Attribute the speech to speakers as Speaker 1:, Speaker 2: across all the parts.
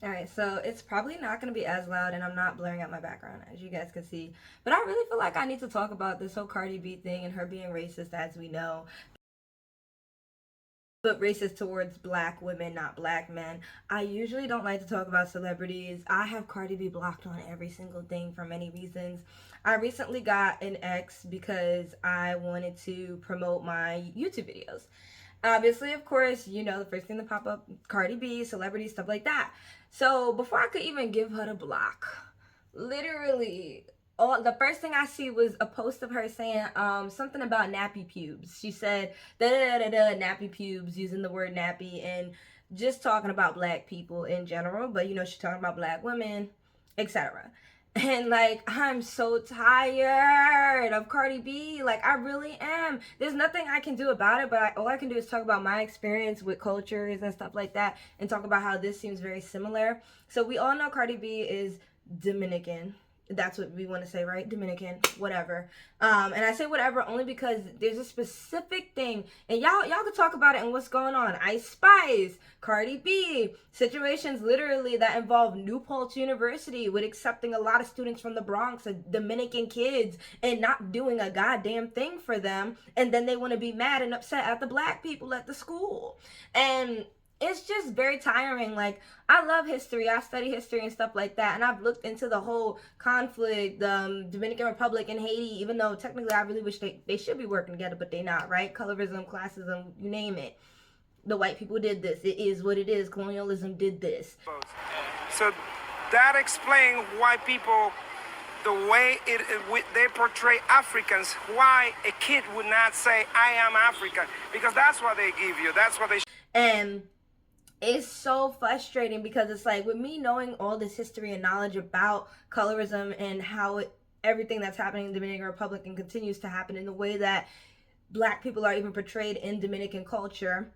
Speaker 1: All right, so it's probably not going to be as loud, and I'm not blurring out my background, as you guys can see. But I really feel like I need to talk about this whole Cardi B thing and her being racist, as we know, but racist towards black women, not black men. I usually don't like to talk about celebrities. I have Cardi B blocked on every single thing for many reasons. I recently got an ex because I wanted to promote my YouTube videos. Obviously, of course, you know, the first thing that pop up, Cardi B, celebrity, stuff like that. So before I could even give her the block, literally, all the first thing I see was a post of her saying something about nappy pubes. She said da da da da nappy pubes, using the word nappy and just talking about black people in general. But you know, she's talking about black women, etc. And like, I'm so tired of Cardi B. Like, I really am. There's nothing I can do about it, but all I can do is talk about my experience with cultures and stuff like that and talk about how this seems very similar. So, we all know Cardi B is Dominican. That's what we want to say, right? Dominican, whatever. And I say whatever only because there's a specific thing, and y'all could talk about it and what's going on. Ice Spice, Cardi B, situations literally that involve New Paltz University with accepting a lot of students from the Bronx, Dominican kids, and not doing a goddamn thing for them, and then they want to be mad and upset at the black people at the school. And it's just very tiring. Like, I love history. I study history and stuff like that. And I've looked into the whole conflict, Dominican Republic and Haiti, even though technically I really wish they should be working together, but they not, right? Colorism, classism, you name it. The white people did this. It is what it is. Colonialism did this.
Speaker 2: So that explains why people, the way they portray Africans, why a kid would not say, I am African, because that's what they give you. That's what they...
Speaker 1: And it's so frustrating because it's like, with me knowing all this history and knowledge about colorism and how everything that's happening in the Dominican Republic and continues to happen in the way that black people are even portrayed in Dominican culture.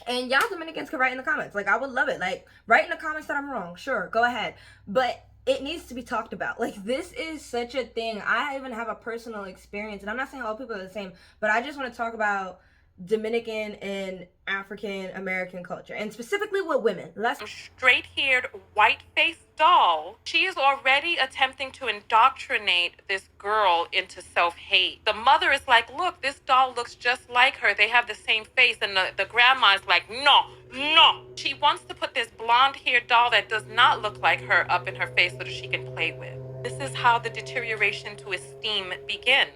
Speaker 1: And y'all Dominicans can write in the comments. Like, I would love it. Like, write in the comments that I'm wrong. Sure, go ahead. But it needs to be talked about. Like, this is such a thing. I even have a personal experience, and I'm not saying all people are the same, but I just want to talk about Dominican and African American culture, and specifically with women.
Speaker 3: Straight-haired, white-faced doll. She is already attempting to indoctrinate this girl into self-hate. The mother is like, look, this doll looks just like her. They have the same face. And the grandma is like, no, no. She wants to put this blonde-haired doll that does not look like her up in her face so that she can play with. This is how the deterioration to esteem begins.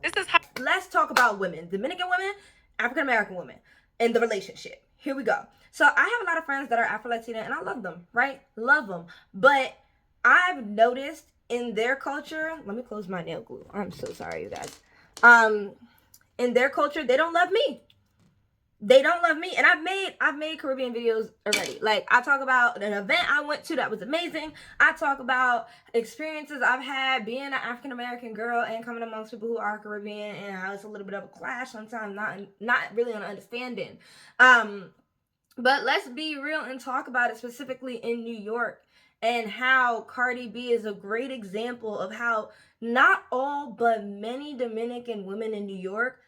Speaker 3: This is how...
Speaker 1: Let's talk about women. Dominican women, African American women, and the relationship. Here we go. So I have a lot of friends that are Afro-Latina, and I love them, right? Love them. But I've noticed in their culture, let me close my nail glue. I'm so sorry, you guys. In their culture, they don't love me. They don't love me. And I've made Caribbean videos already. Like, I talk about an event I went to that was amazing. I talk about experiences I've had being an African American girl and coming amongst people who are Caribbean, and how it's a little bit of a clash sometimes, not really an understanding. But let's be real and talk about it specifically in New York, and how Cardi B is a great example of how not all but many Dominican women in New York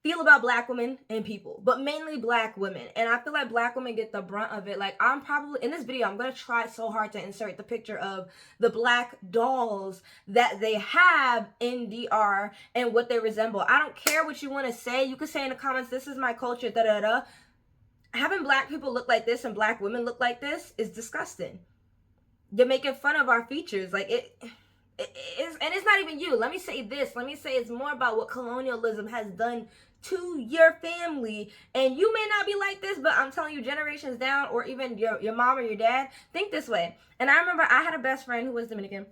Speaker 1: feel about black women and people, but mainly black women. And I feel like black women get the brunt of it. Like, I'm probably, in this video, I'm going to try so hard to insert the picture of the black dolls that they have in DR and what they resemble. I don't care what you want to say. You can say in the comments, this is my culture, da da da. Having black people look like this and black women look like this is disgusting. You're making fun of our features. Like, it is, and it's not even you. Let me say this. Let me say it's more about what colonialism has done to your family. And you may not be like this, but I'm telling you, generations down, or even your mom or your dad, think this way. And I remember I had a best friend who was Dominican,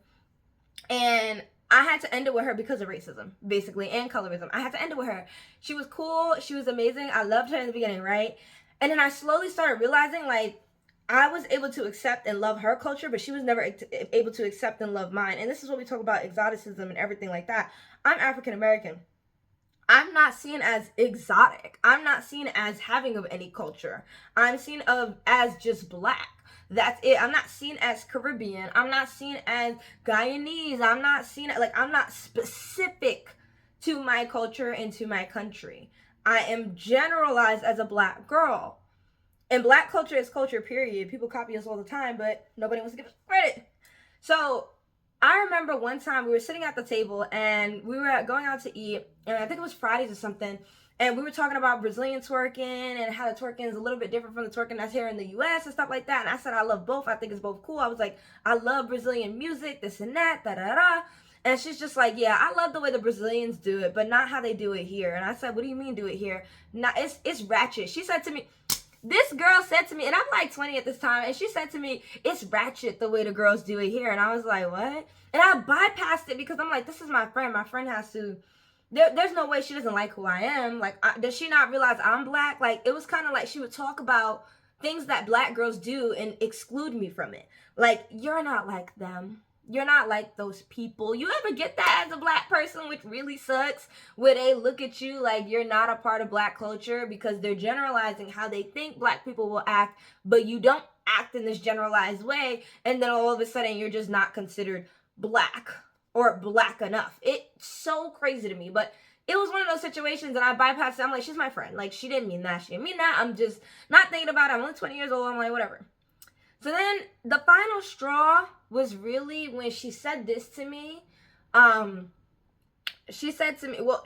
Speaker 1: and I had to end it with her because of racism, basically, and colorism. I had to end it with her. She was cool. She was amazing. I loved her in the beginning, right? And then I slowly started realizing, like, I was able to accept and love her culture, but she was never able to accept and love mine. And this is what we talk about, exoticism and everything like that. I'm African American. I'm not seen as exotic. I'm not seen as having of any culture. I'm seen as just black. That's it. I'm not seen as Caribbean. I'm not seen as Guyanese. I'm not seen, like, I'm not specific to my culture and to my country. I am generalized as a black girl. And black culture is culture, period. People copy us all the time, but nobody wants to give us credit. So I remember one time we were sitting at the table and we were going out to eat, and I think it was Fridays or something, and we were talking about Brazilian twerking and how the twerking is a little bit different from the twerking that's here in the US and stuff like that. And I said I love both. I think it's both cool. I was like, I love Brazilian music, this and that, da da da. And she's just like, yeah, I love the way the Brazilians do it, but not how they do it here. And I said, what do you mean do it here? Not, it's ratchet. She said to me, this girl said to me, and I'm like 20 at this time, and she said to me, it's ratchet the way the girls do it here. And I was like, what? And I bypassed it because I'm like, this is my friend. My friend has to, there's no way she doesn't like who I am. Like, does she not realize I'm black? Like, it was kind of like she would talk about things that black girls do and exclude me from it. Like, you're not like them. You're not like those people. You ever get that as a black person, which really sucks, where they look at you like you're not a part of black culture because they're generalizing how they think black people will act, but you don't act in this generalized way, and then all of a sudden you're just not considered black or black enough. It's so crazy to me, but it was one of those situations and I bypassed it. I'm like, she's my friend. Like, she didn't mean that. She didn't mean that. I'm just not thinking about it. I'm only 20 years old. I'm like, whatever. So then the final straw was really when she said this to me. She said to me, well,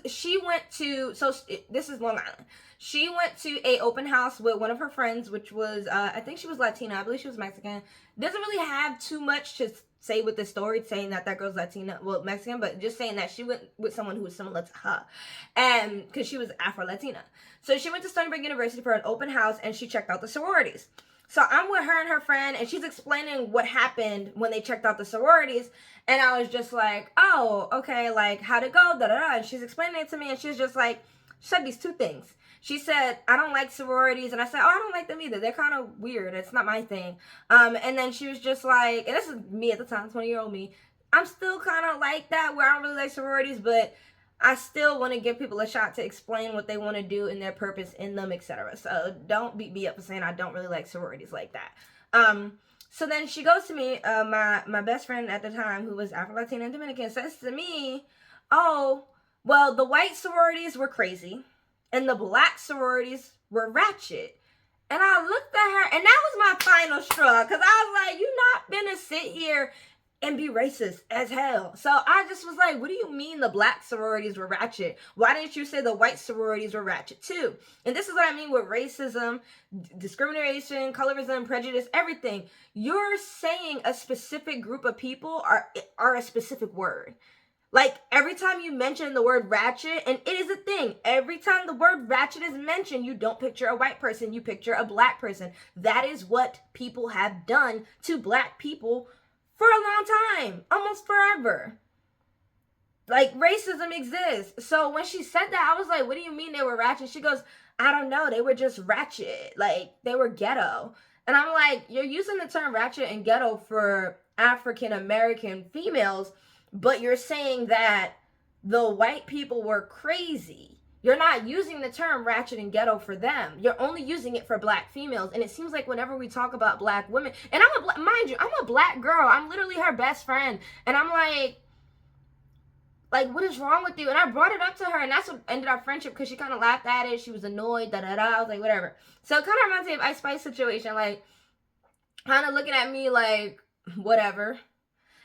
Speaker 1: she went to, this is Long Island. She went to a open house with one of her friends, which was, I think she was Latina. I believe she was Mexican. Doesn't really have too much to say with the story, saying that girl's Latina, well, Mexican, but just saying that she went with someone who was similar to her. And because she was Afro-Latina. So she went to Stony Brook University for an open house and she checked out the sororities. So I'm with her and her friend, and she's explaining what happened when they checked out the sororities. And I was just like, oh, okay, like, how'd it go? Da, da, da. And she's explaining it to me, and she's just like, she said these two things. She said, I don't like sororities. And I said, oh, I don't like them either. They're kind of weird. It's not my thing. And then she was just like, and this is me at the time, 20-year-old me. I'm still kind of like that, where I don't really like sororities, but I still want to give people a shot to explain what they want to do and their purpose in them, etc. So don't beat me up for saying I don't really like sororities like that. So then she goes to me, my best friend at the time, who was Afro-Latina and Dominican, says to me, oh, well, the white sororities were crazy and the black sororities were ratchet. And I looked at her, and that was my final straw, because I was like, you're not gonna sit here and be racist as hell. So I just was like, what do you mean the black sororities were ratchet? Why didn't you say the white sororities were ratchet too? And this is what I mean with racism, discrimination, colorism, prejudice, everything. You're saying a specific group of people are a specific word. Like, every time you mention the word ratchet, and it is a thing, every time the word ratchet is mentioned, you don't picture a white person, you picture a black person. That is what people have done to black people for a long time, almost forever. Like, racism exists. So when she said that, I was like, what do you mean they were ratchet? She goes, I don't know, they were just ratchet. Like, they were ghetto. And I'm like, you're using the term ratchet and ghetto for African American females, but you're saying that the white people were crazy. You're not using the term ratchet and ghetto for them. You're only using it for black females. And it seems like whenever we talk about black women, and mind you, I'm a black girl. I'm literally her best friend. And I'm like, what is wrong with you? And I brought it up to her, and that's what ended our friendship, because she kind of laughed at it. She was annoyed, da da da. I was like, whatever. So it kind of reminds me of Ice Spice situation, like, kind of looking at me like, whatever.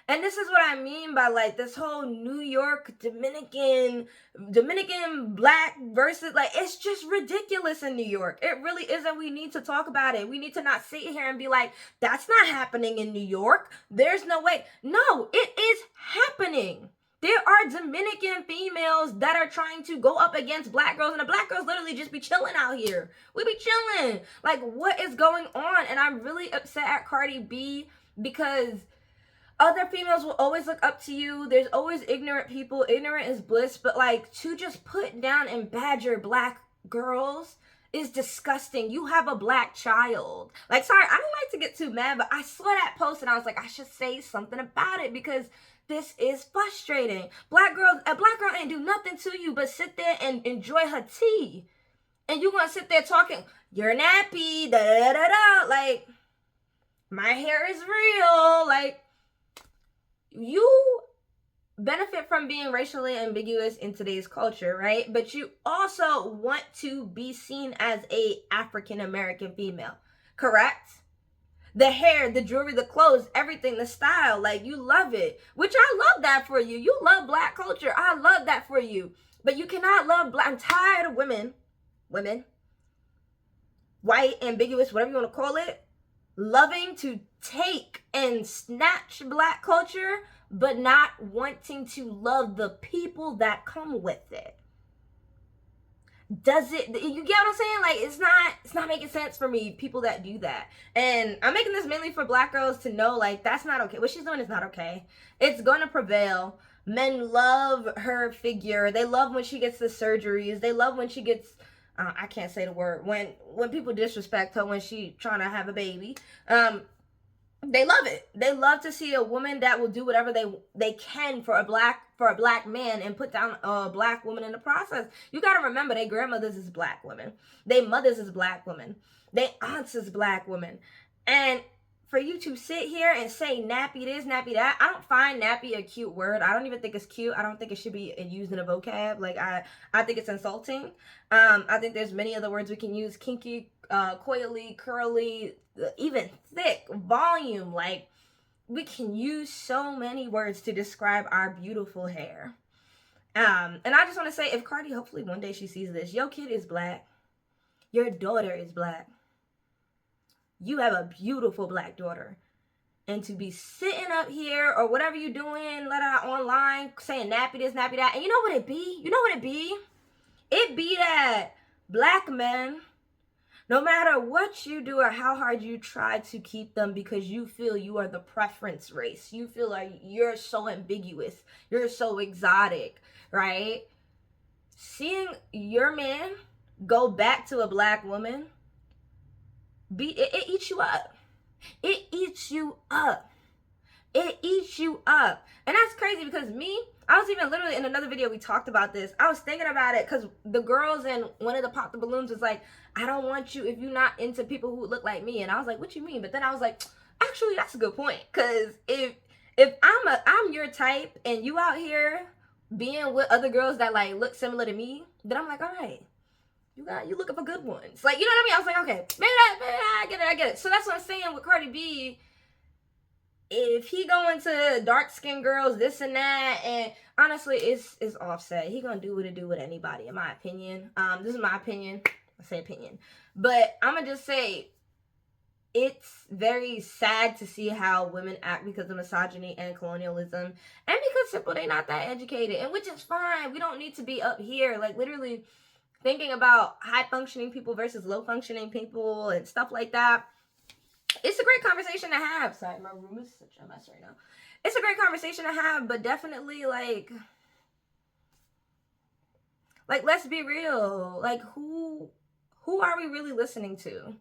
Speaker 1: And this is what I mean by, like, this whole New York Dominican black versus, like, it's just ridiculous in New York. It really is, and we need to talk about it. We need to not sit here and be like, that's not happening in New York. There's no way. No, it is happening. There are Dominican females that are trying to go up against black girls, and the black girls literally just be chilling out here. We be chilling. Like, what is going on? And I'm really upset at Cardi B, because other females will always look up to you. There's always ignorant people. Ignorant is bliss. But, like, to just put down and badger black girls is disgusting. You have a black child. Like, sorry, I don't like to get too mad, but I saw that post and I was like, I should say something about it, because this is frustrating. A black girl ain't do nothing to you but sit there and enjoy her tea. And you gonna sit there talking, you're nappy, da da da da. Like, my hair is real. Like, you benefit from being racially ambiguous in today's culture, right? But you also want to be seen as a African American female, correct? The hair, the jewelry, the clothes, everything, the style, like you love it, which I love that for you. You love black culture. I love that for you. But you cannot love black. I'm tired of women, white, ambiguous, whatever you want to call it, loving to take and snatch black culture, but not wanting to love the people that come with it. Does it, you get what I'm saying? Like, it's not making sense for me, people that do that. And I'm making this mainly for black girls to know, like, that's not okay. What she's doing is not okay. It's gonna prevail. Men love her figure. They love when she gets the surgeries. They love when she gets, I can't say the word, when people disrespect her when she trying to have a baby. They love it. They love to see a woman that will do whatever they can for a black man and put down a black woman in the process. You got to remember, their grandmothers is black women. Their mothers is black women. Their aunts is black women. And for you to sit here and say nappy this, nappy that, I don't find nappy a cute word. I don't even think it's cute. I don't think it should be used in a vocab. Like, I think it's insulting. I think there's many other words we can use. Kinky, coily, curly, even thick, volume. Like, we can use so many words to describe our beautiful hair. And I just want to say, if Cardi, hopefully one day she sees this, your kid is black. Your daughter is black. You have a beautiful black daughter. And to be sitting up here or whatever you're doing, let out online, saying nappy this, nappy that. And you know what it be? It be that black men, no matter what you do or how hard you try to keep them because you feel you are the preference race, you feel like you're so ambiguous, you're so exotic, right? Seeing your man go back to a black woman, it eats you up. It eats you up. It eats you up. And that's crazy because I was even literally in another video, we talked about this. I was thinking about it because the girls in one of the Pop the Balloons was like, I don't want you if you're not into people who look like me. And I was like, what you mean? But then I was like, actually, that's a good point. Because if I'm your type and you out here being with other girls that like look similar to me, then I'm like, all right, you looking for good ones. Like, you know what I mean? I was like, okay, maybe I get it. So that's what I'm saying with Cardi B. If he going to dark skinned girls, this and that, and honestly, it's Offset. He gonna do what it do with anybody, in my opinion. This is my opinion. I say opinion, but I'm gonna just say it's very sad to see how women act because of misogyny and colonialism, and because simply they not that educated, and which is fine. We don't need to be up here, like literally thinking about high functioning people versus low functioning people and stuff like that. It's a great conversation to have. Sorry, my room is such a mess right now. It's a great conversation to have, but definitely like let's be real. Like, who are we really listening to?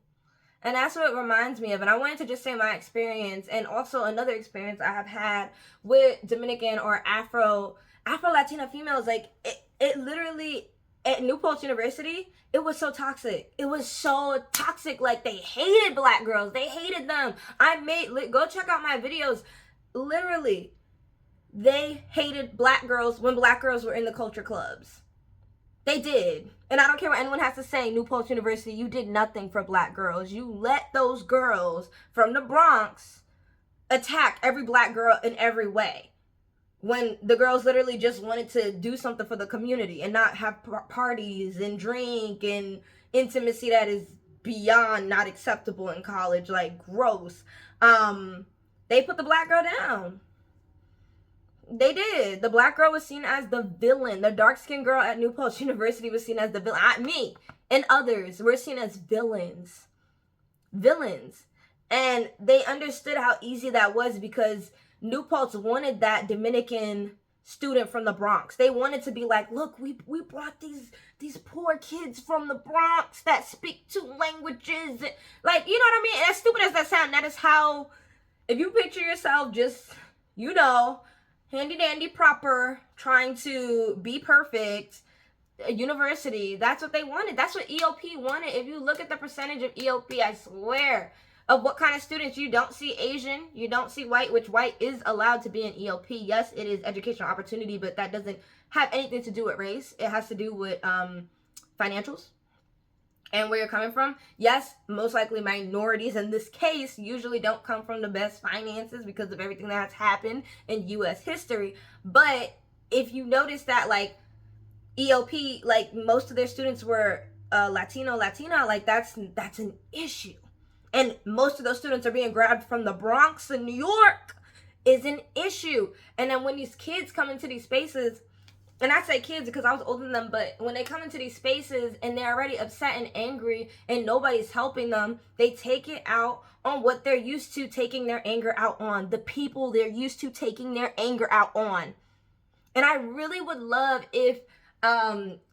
Speaker 1: And that's what it reminds me of. And I wanted to just say my experience, and also another experience I have had with Dominican or Afro-Latina females. Like, it literally, at New Paltz University, it was so toxic. It was so toxic. Like, they hated black girls. They hated them. Go check out my videos. Literally, they hated black girls when black girls were in the culture clubs. They did. And I don't care what anyone has to say, New Paltz University, you did nothing for black girls. You let those girls from the Bronx attack every black girl in every way, when the girls literally just wanted to do something for the community and not have parties and drink and intimacy that is beyond not acceptable in college, like gross. They put the black girl down. They did. The black girl was seen as the villain. The dark-skinned girl at New Paltz University was seen as the villain. Me and others were seen as villains. Villains. And they understood how easy that was because New Paltz wanted that Dominican student from the Bronx. They wanted to be like, look, we brought these poor kids from the Bronx that speak 2 languages. Like, you know what I mean? As stupid as that sounds, that is how, if you picture yourself just, you know, handy dandy proper, trying to be perfect, a university, that's what they wanted. That's what EOP wanted. If you look at the percentage of EOP, I swear, of what kind of students. You don't see Asian, you don't see white, which white is allowed to be an ELP. Yes, it is educational opportunity, but that doesn't have anything to do with race. It has to do with financials and where you're coming from. Yes, most likely minorities in this case usually don't come from the best finances because of everything that's happened in US history. But if you notice that, like, ELP, like, most of their students were Latino, Latina, like, that's an issue. And most of those students are being grabbed from the Bronx in New York is an issue. And then when these kids come into these spaces, and I say kids because I was older than them, but when they come into these spaces and they're already upset and angry and nobody's helping them, they take it out on what they're used to taking their anger out on, the people they're used to taking their anger out on. And I really would love if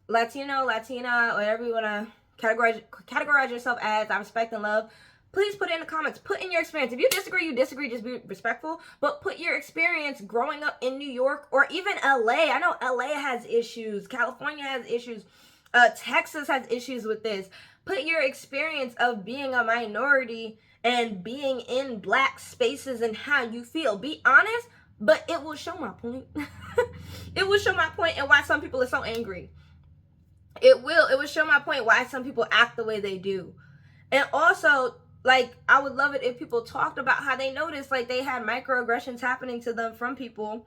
Speaker 1: Latino, Latina, whatever you want to categorize yourself as, I respect and love, please put it in the comments. Put in your experience. If you disagree, just be respectful. But put your experience growing up in New York or even LA. I know LA has issues. California has issues. Texas has issues with this. Put your experience of being a minority and being in black spaces and how you feel. Be honest, but it will show my point. It will show my point and why some people are so angry. It will show my point why some people act the way they do. And also, like, I would love it if people talked about how they noticed, like, they had microaggressions happening to them from people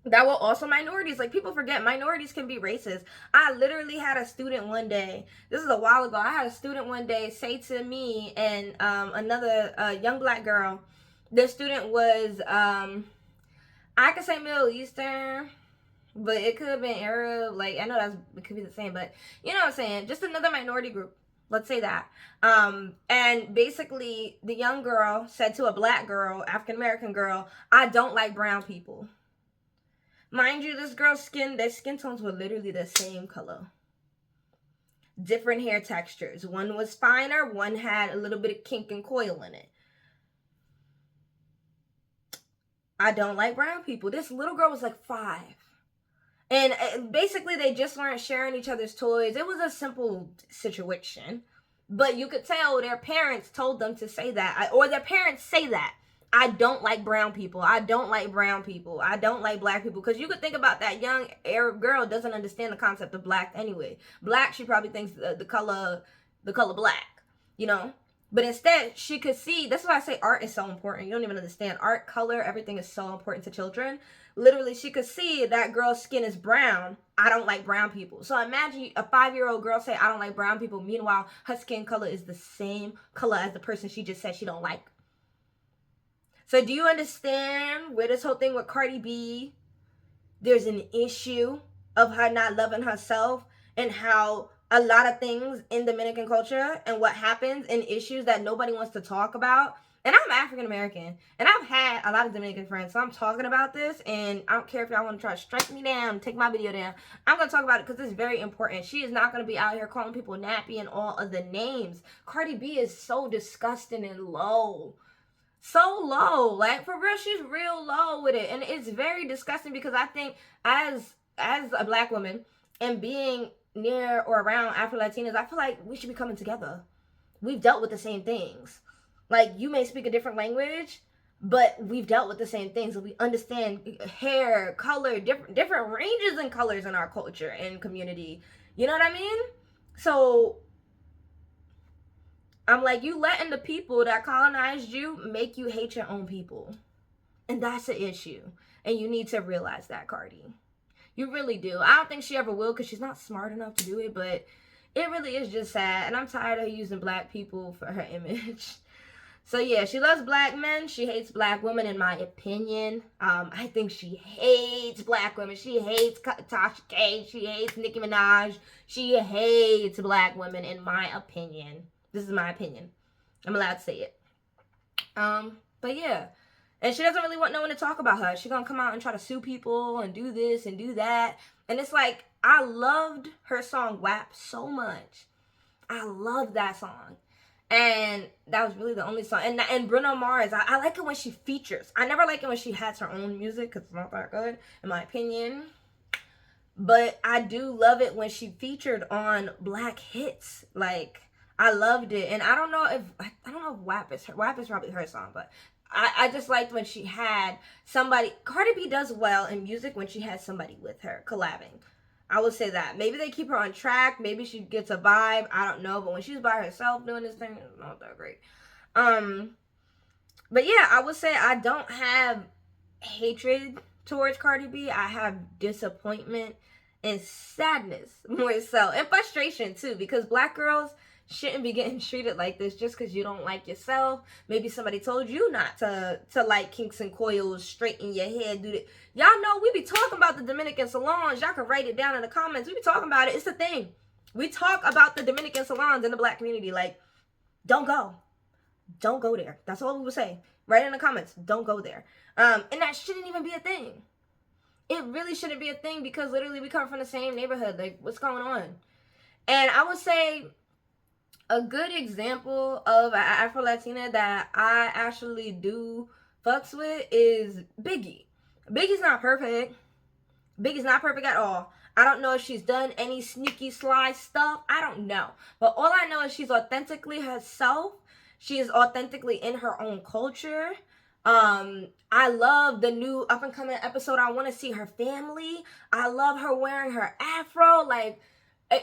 Speaker 1: that were also minorities. Like, people forget minorities can be racist. I literally had a student one day, this is a while ago, I had a student one day say to me and another young black girl, the student was, I could say Middle Eastern, but it could have been Arab. Like, I know it could be the same, but you know what I'm saying? Just another minority group. Let's say that. And basically, the young girl said to a black girl, African-American girl, I don't like brown people. Mind you, this girl's their skin tones were literally the same color. Different hair textures. One was finer, one had a little bit of kink and coil in it. I don't like brown people. This little girl was like 5. And basically, they just weren't sharing each other's toys. It was a simple situation. But you could tell their parents told them to say that. Or their parents say that. I don't like brown people. I don't like brown people. I don't like black people. Because you could think about that young Arab girl doesn't understand the concept of black anyway. Black, she probably thinks the color black. You know? But instead, she could see, that's why I say art is so important. You don't even understand. Art, color, everything is so important to children. Literally, she could see that girl's skin is brown. I don't like brown people. So imagine a 5-year-old girl say, I don't like brown people. Meanwhile, her skin color is the same color as the person she just said she don't like. So do you understand where this whole thing with Cardi B, there's an issue of her not loving herself and how a lot of things in Dominican culture and what happens and issues that nobody wants to talk about. And I'm African American, and I've had a lot of Dominican friends, so I'm talking about this, and I don't care if y'all want to try to strike me down, take my video down. I'm going to talk about it because it's very important. She is not going to be out here calling people nappy and all of the names. Cardi B is so disgusting and low. So low. Like, for real, she's real low with it. And it's very disgusting because I think as a black woman and being near or around Afro-Latinas, I feel like we should be coming together. We've dealt with the same things. Like, you may speak a different language, but we've dealt with the same things. We understand hair, color, different ranges and colors in our culture and community. You know what I mean? So I'm like, you letting the people that colonized you make you hate your own people. And that's an issue. And you need to realize that, Cardi. You really do. I don't think she ever will because she's not smart enough to do it, but it really is just sad. And I'm tired of her using black people for her image. So yeah, she loves black men. She hates black women, in my opinion. I think she hates black women. She hates Tasha K. She hates Nicki Minaj. She hates black women, in my opinion. This is my opinion. I'm allowed to say it. But yeah. And she doesn't really want no one to talk about her. She's gonna come out and try to sue people and do this and do that. And it's like, I loved her song WAP so much. I love that song. And that was really the only song. And Bruno Mars, I like it when she features. I never like it when she has her own music because it's not that good, in my opinion. But I do love it when she featured on black hits. Like, I loved it. And I don't know if WAP is her. WAP is probably her song, but I just liked when she had somebody. Cardi B does well in music when she has somebody with her collabing. I would say that. Maybe they keep her on track. Maybe she gets a vibe. I don't know. But when she's by herself doing this thing, it's not that great. But yeah, I would say I don't have hatred towards Cardi B. I have disappointment and sadness more so, and frustration too, because black girls shouldn't be getting treated like this just because you don't like yourself. Maybe somebody told you not to like kinks and coils, straighten your hair, do that. Y'all know we be talking about the Dominican salons. Y'all can write it down in the comments. We be talking about it. It's the thing. We talk about the Dominican salons in the black community. Like, don't go there. That's all we would say. Write in the comments, don't go there. And that shouldn't even be a thing. It really shouldn't be a thing, because literally we come from the same neighborhood. Like, what's going on? And I would say a good example of an Afro-Latina that I actually do fucks with is Biggie. Biggie's not perfect. Biggie's not perfect at all. I don't know if she's done any sneaky, sly stuff. I don't know. But all I know is she's authentically herself. She is authentically in her own culture. I love the new up and coming episode. I want to see her family. I love her wearing her afro. Like,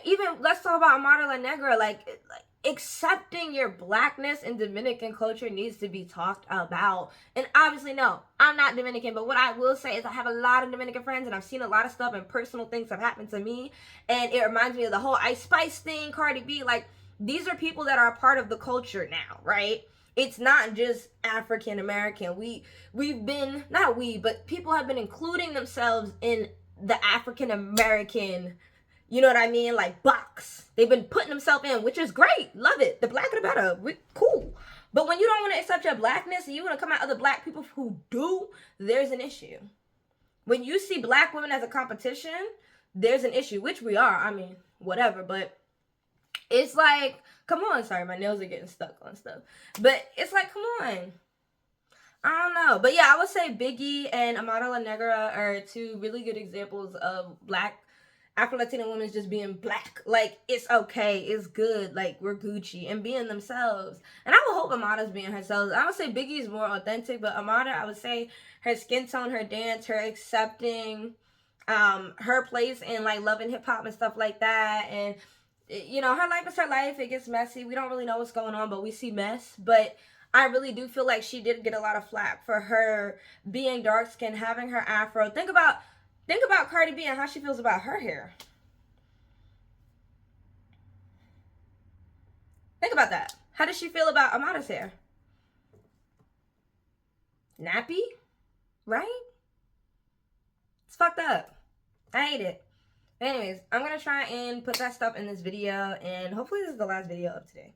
Speaker 1: even let's talk about Amara La Negra. Like accepting your blackness in Dominican culture needs to be talked about. And obviously, no, I'm not Dominican, but what I will say is I have a lot of Dominican friends, and I've seen a lot of stuff and personal things have happened to me, and it reminds me of the whole Ice Spice thing, Cardi B. Like, these are people that are a part of the culture now, right? It's not just African American. We've been, not we, but people have been including themselves in the African American, you know what I mean, like, box. They've been putting themselves in, which is great. Love it. The blacker the better. Cool. But when you don't want to accept your blackness and you want to come at other black people who do, there's an issue. When you see black women as a competition, there's an issue, which we are. I mean, whatever, but it's like, come on. Sorry, my nails are getting stuck on stuff. But it's like, come on. I don't know. But yeah, I would say Biggie and Amara La Negra are two really good examples of black Afro-Latina women just being black. Like, it's okay. It's good. Like, we're Gucci and being themselves. And I would hope Amara's being herself. I would say Biggie's more authentic, but Amara, I would say her skin tone, her dance, her accepting, her place in, like, love and hip-hop and stuff like that. And you know, her life is her life. It gets messy. We don't really know what's going on, but we see mess. But I really do feel like she did get a lot of flack for her being dark skinned, having her afro. Think about Cardi B and how she feels about her hair. Think about that. How does she feel about Amada's hair? Nappy? Right? It's fucked up. I hate it. Anyways, I'm going to try and put that stuff in this video, and hopefully this is the last video of today.